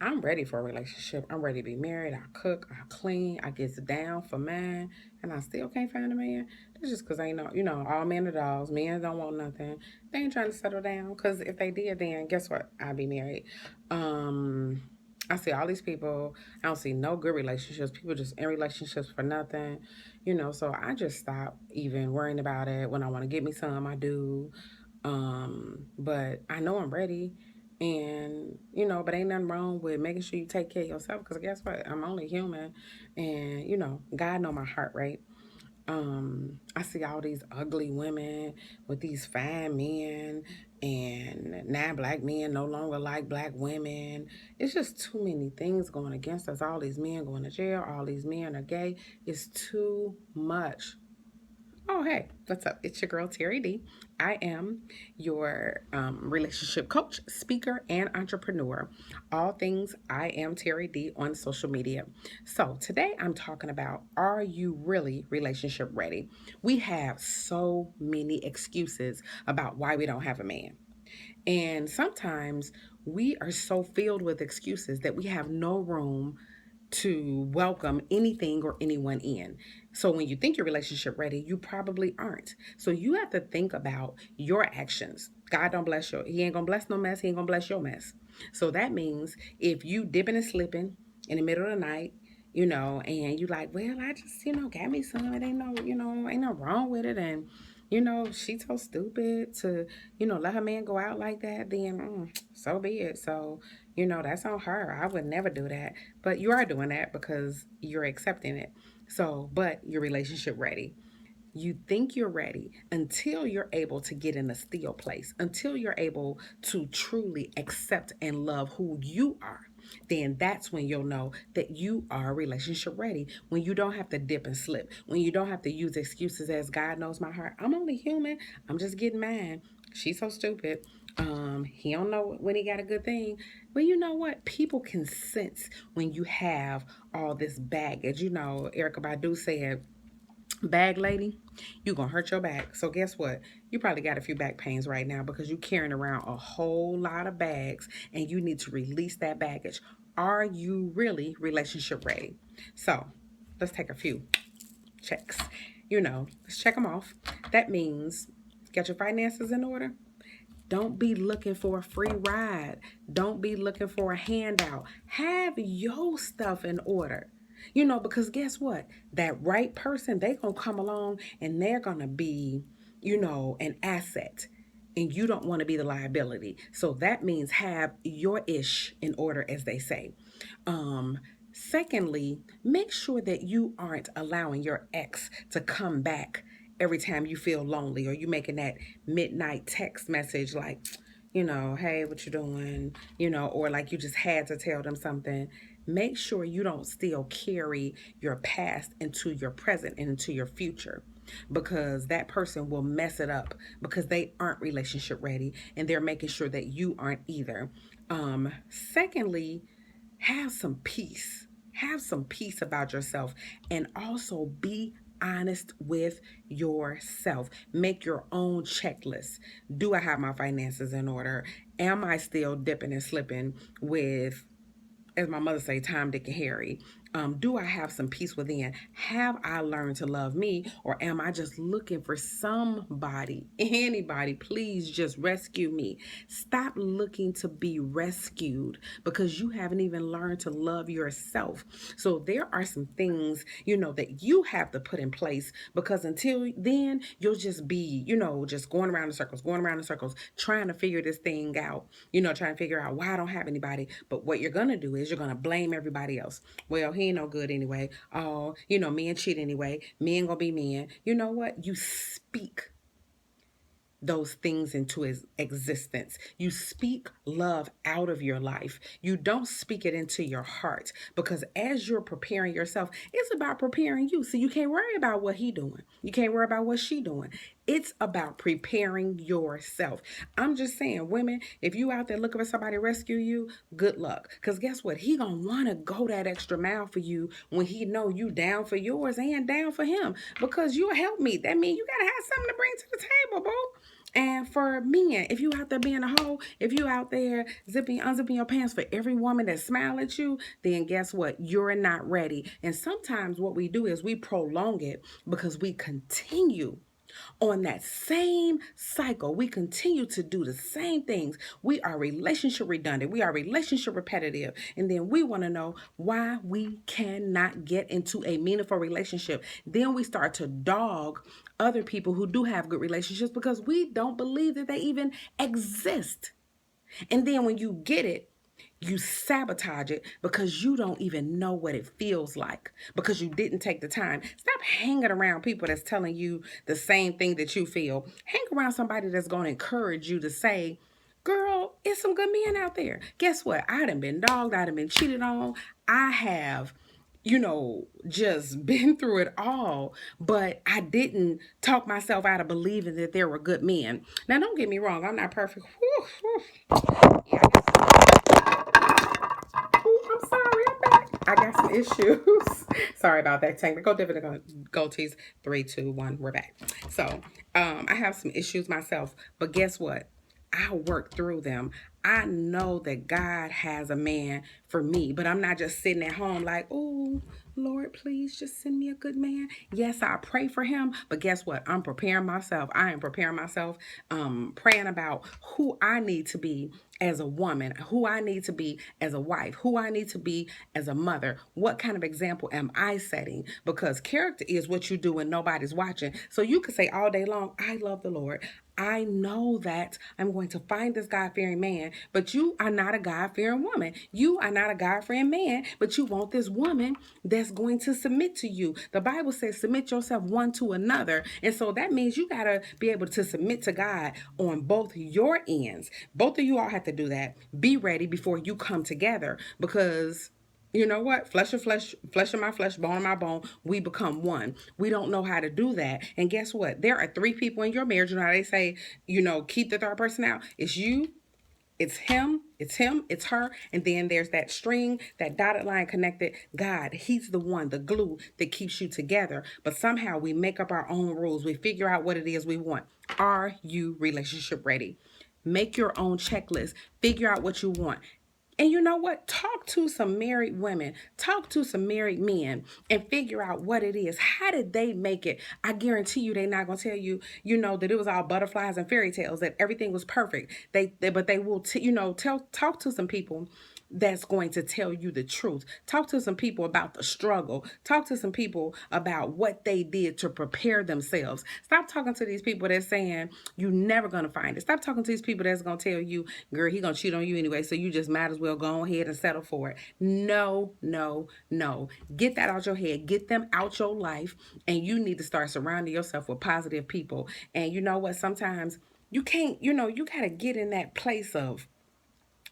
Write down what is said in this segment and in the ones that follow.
I'm ready for a relationship. I'm ready to be married. I cook, I clean, I get down for man, and I still can't find a man. That's just because ain't no, all men are dogs. Men don't want nothing. They ain't trying to settle down. Because if they did, then guess what? I'd be married. Um, I see all these people. I don't see no good relationships. People just in relationships for nothing, So I just stop even worrying about it. When I want to get me some, I do. But I know I'm ready. And, but ain't nothing wrong with making sure you take care of yourself because guess what? I'm only human. And, God know my heart, right? I see all these ugly women with these fine men, and now black men no longer like black women. It's just too many things going against us. All these men going to jail, all these men are gay. It's too much. Oh, hey, what's up? It's your girl, Terry D. I am your relationship coach, speaker, and entrepreneur. All things I am Terry D on social media. So, today I'm talking about, are you really relationship ready? We have so many excuses about why we don't have a man. And sometimes we are so filled with excuses that we have no room to welcome anything or anyone in. So when you think your relationship ready, you probably aren't. So you have to think about your actions. God don't bless your, he ain't gonna bless no mess, he ain't gonna bless your mess. So that means if you dipping and slipping in the middle of the night, and you like, well, I just, got me some. It ain't no, ain't no wrong with it. And, she's so stupid to, let her man go out like that, then so be it. So, that's on her. I would never do that. But you are doing that because you're accepting it. So, but your relationship ready. You think you're ready until you're able to get in a still place, until you're able to truly accept and love who you are. Then that's when you'll know that you are relationship ready. When you don't have to dip and slip, when you don't have to use excuses as God knows my heart. I'm only human. I'm just getting mine. She's so stupid. He don't know when he got a good thing. Well, you know what? People can sense when you have all this baggage. Erica Badu said, bag lady, you gonna hurt your back. So guess what? You probably got a few back pains right now because you're carrying around a whole lot of bags and you need to release that baggage. Are you really relationship ready? So let's take a few checks. Let's check them off. That means get your finances in order. Don't be looking for a free ride. Don't be looking for a handout. Have your stuff in order. Because guess what? That right person, they going to come along and they're going to be, an asset. And you don't want to be the liability. So that means have your ish in order, as they say. Secondly, make sure that you aren't allowing your ex to come back every time you feel lonely or you making that midnight text message like, hey, what you doing? Or like you just had to tell them something. Make sure you don't still carry your past into your present and into your future because that person will mess it up because they aren't relationship ready and they're making sure that you aren't either. Secondly, have some peace. Have some peace about yourself and also be honest with yourself. Make your own checklist. Do I have my finances in order? Am I still dipping and slipping with, as my mother say, Tom, Dick, and Harry? Do I have some peace within? Have I learned to love me, or am I just looking for somebody, anybody? Please just rescue me. Stop looking to be rescued because you haven't even learned to love yourself. So there are some things, that you have to put in place because until then, you'll just be, just going around in circles, trying to figure this thing out, trying to figure out why I don't have anybody. But what you're going to do is you're going to blame everybody else. Well, he ain't no good anyway. Oh, men cheat anyway. Men gonna be men. You know what? You speak those things into his existence. You speak love out of your life. You don't speak it into your heart because as you're preparing yourself, it's about preparing you. So you can't worry about what he doing. You can't worry about what she doing. It's about preparing yourself. I'm just saying, women, if you out there looking for somebody to rescue you, good luck. Because guess what? He gonna want to go that extra mile for you when he know you down for yours and down for him because you a help me. That means you gotta have something to bring to the table, boo. And for men, if you out there being a hoe, if you out there unzipping your pants for every woman that smile at you, then guess what? You're not ready. And sometimes what we do is we prolong it because we continue on that same cycle. We continue to do the same things. We are relationship redundant. We are relationship repetitive. And then we want to know why we cannot get into a meaningful relationship. Then we start to dog other people who do have good relationships because we don't believe that they even exist. And then when you get it, you sabotage it because you don't even know what it feels like because you didn't take the time. Stop hanging around people that's telling you the same thing that you feel. Hang around somebody that's going to encourage you to say, girl, it's some good men out there. Guess what? I done been dogged. I done been cheated on. I have just been through it all, but I didn't talk myself out of believing that there were good men. Now, don't get me wrong, I'm not perfect. Whew, whew. Yeah, I'm sorry, I'm back. I got some issues. Sorry about that. Technical difficulties. 3, 2, 1. We're back. So, I have some issues myself, but guess what? I'll work through them. I know that God has a man for me, but I'm not just sitting at home like, oh, Lord, please just send me a good man. Yes, I pray for him, but guess what? I'm preparing myself. I am preparing myself, praying about who I need to be as a woman, who I need to be as a wife, who I need to be as a mother. What kind of example am I setting? Because character is what you do when nobody's watching. So you could say all day long, I love the Lord. I know that I'm going to find this God-fearing man, but you are not a God-fearing woman. You are not a God-fearing man, but you want this woman that's going to submit to you. The Bible says submit yourself one to another. And so that means you got to be able to submit to God on both your ends. Both of you all have to do that. Be ready before you come together because you know what? Flesh of flesh, flesh of my flesh, bone of my bone, we become one. We don't know how to do that. And guess what? There are 3 people in your marriage. You know how they say, keep the third person out. It's you, it's him, it's her. And then there's that string, that dotted line connected. God, he's the one, the glue that keeps you together. But somehow we make up our own rules. We figure out what it is we want. Are you relationship ready? Make your own checklist. Figure out what you want. And you know what? Talk to some married women, talk to some married men, and figure out what it is. How did they make it? I guarantee you, they're not gonna tell you, that it was all butterflies and fairy tales, that everything was perfect. But they will, talk to some people that's going to tell you the truth. Talk to some people about the struggle. Talk to some people about what they did to prepare themselves. Stop talking to these people that's saying you're never going to find it. Stop talking to these people that's going to tell you, girl, he going to cheat on you anyway, so you just might as well go ahead and settle for it. No, no, no. Get that out your head. Get them out your life, and you need to start surrounding yourself with positive people. And you know what? Sometimes you can't, you got to get in that place of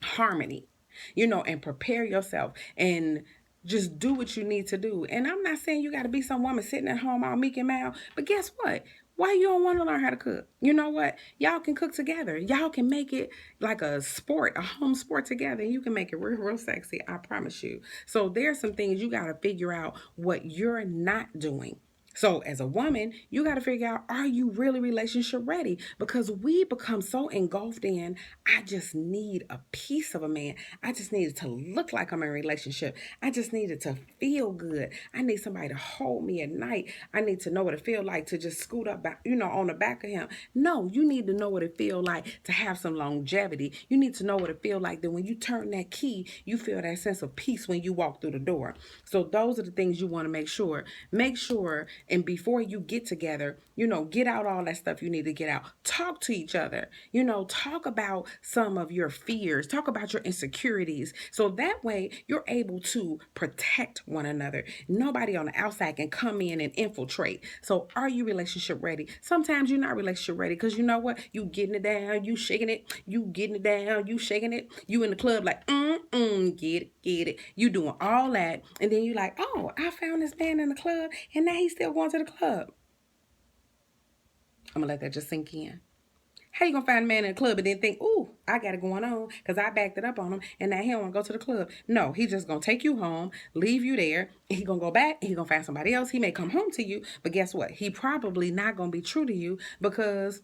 harmony, and prepare yourself and just do what you need to do. And I'm not saying you got to be some woman sitting at home all meek and mild, but guess what? Why you don't want to learn how to cook? You know what? Y'all can cook together. Y'all can make it like a sport, a home sport together, and you can make it real, real sexy. I promise you. So there's some things you got to figure out what you're not doing. So as a woman, you got to figure out, are you really relationship ready? Because we become so engulfed in, I just need a piece of a man. I just need it to look like I'm in a relationship. I just need it to feel good. I need somebody to hold me at night. I need to know what it feels like to just scoot up, on the back of him. No, you need to know what it feels like to have some longevity. You need to know what it feels like that when you turn that key, you feel that sense of peace when you walk through the door. So those are the things you want to make sure. Make sure, and before you get together, get out all that stuff you need to get out. Talk to each other. Talk about some of your fears. Talk about your insecurities. So that way you're able to protect one another. Nobody on the outside can come in and infiltrate. So are you relationship ready? Sometimes you're not relationship ready because you know what? You getting it down, you shaking it, you getting it down, you shaking it. You in the club like, get it. You doing all that. And then you like, oh, I found this man in the club and now he's still going to the club. I'm gonna let that just sink in. How you gonna find a man in the club and then think, ooh, I got it going on because I backed it up on him and now he don't want to go to the club? No, he's just gonna take you home, leave you there, and he gonna go back and he gonna find somebody else. He may come home to you, but guess what? He probably not gonna be true to you because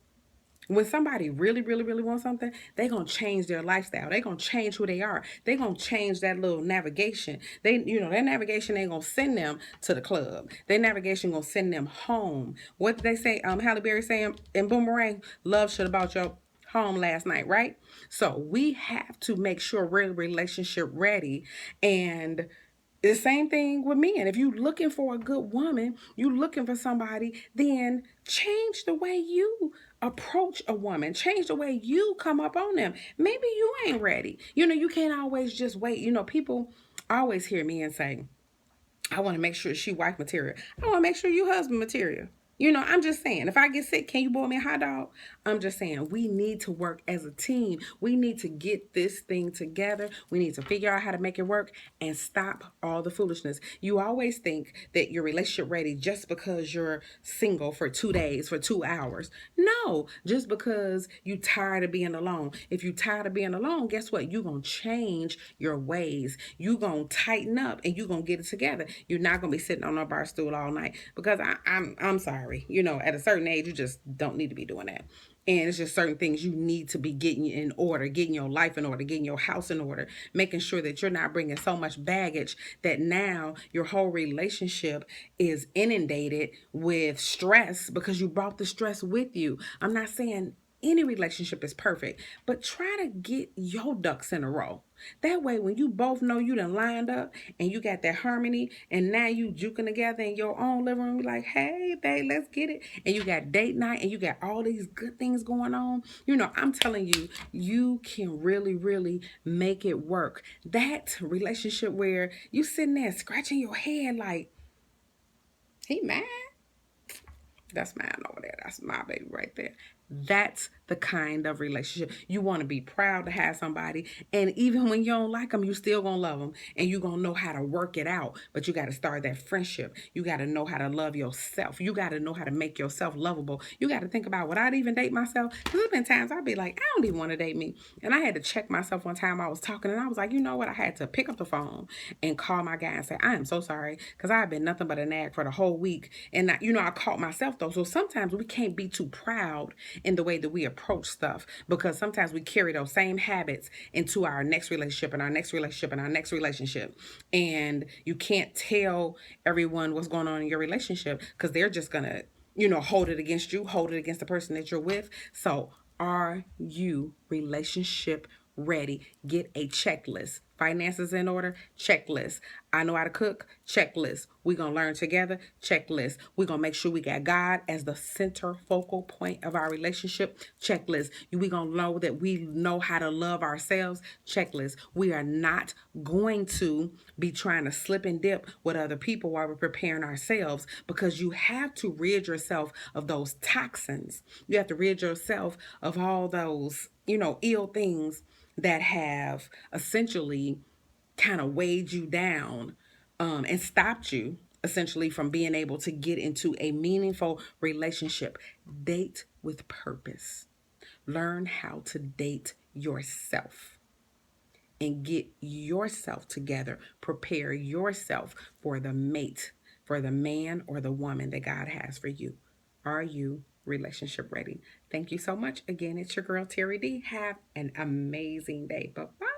When somebody really, really, really wants something, they gonna change their lifestyle. They gonna change who they are. They gonna change that little navigation. Their navigation ain't gonna send them to the club. Their navigation gonna send them home. What did they say? Halle Berry saying in Boomerang, love should have brought your home last night, right? So we have to make sure we're relationship ready. And the same thing with men. If you looking for a good woman, you looking for somebody, then change the way you approach a woman. Change the way you come up on them. Maybe you ain't ready. You can't always just wait. People always hear me and say, I want to make sure she wife material. I want to make sure you husband material. I'm just saying, if I get sick, can you boil me a hot dog? I'm just saying, we need to work as a team. We need to get this thing together. We need to figure out how to make it work and stop all the foolishness. You always think that you're relationship ready just because you're single for 2 days, for 2 hours. No, just because you tired of being alone. If you tired of being alone, guess what? You're going to change your ways. You're going to tighten up and you're going to get it together. You're not going to be sitting on a bar stool all night because I'm sorry. At a certain age, you just don't need to be doing that. And it's just certain things you need to be getting in order, getting your life in order, getting your house in order, making sure that you're not bringing so much baggage that now your whole relationship is inundated with stress because you brought the stress with you. I'm not saying any relationship is perfect, but try to get your ducks in a row. That way, when you both know you done lined up and you got that harmony, and now you juking together in your own living room, you're like, hey, babe, let's get it. And you got date night and you got all these good things going on. I'm telling you, you can really, really make it work. That relationship where you sitting there scratching your head like, he mad? That's mine over there. That's my baby right there. That's the kind of relationship you want to be proud to have somebody. And even when you don't like them, you still going to love them and you going to know how to work it out. But you got to start that friendship. You got to know how to love yourself. You got to know how to make yourself lovable. You got to think about, would I even date myself? Because there's been times I'd be like, I don't even want to date me. And I had to check myself one time. I was talking and I was like, you know what? I had to pick up the phone and call my guy and say, I am so sorry because I've been nothing but a nag for the whole week. And I caught myself though. So sometimes we can't be too proud in the way that we approach stuff because sometimes we carry those same habits into our next relationship and our next relationship and our next relationship. And you can't tell everyone what's going on in your relationship because they're just going to, hold it against you, hold it against the person that you're with. So are you relationship ready? Get a checklist. Finances in order, checklist. I know how to cook, checklist. We're going to learn together, checklist. We're going to make sure we got God as the center focal point of our relationship, checklist. We're going to know that we know how to love ourselves, checklist. We are not going to be trying to slip and dip with other people while we're preparing ourselves because you have to rid yourself of those toxins. You have to rid yourself of all those, ill things that have essentially kind of weighed you down and stopped you essentially from being able to get into a meaningful relationship. Date with purpose. Learn how to date yourself and get yourself together. Prepare yourself for the mate, for the man or the woman that God has for you. Are you relationship ready? Thank you so much. Again, it's your girl, Terry D. Have an amazing day. Bye-bye.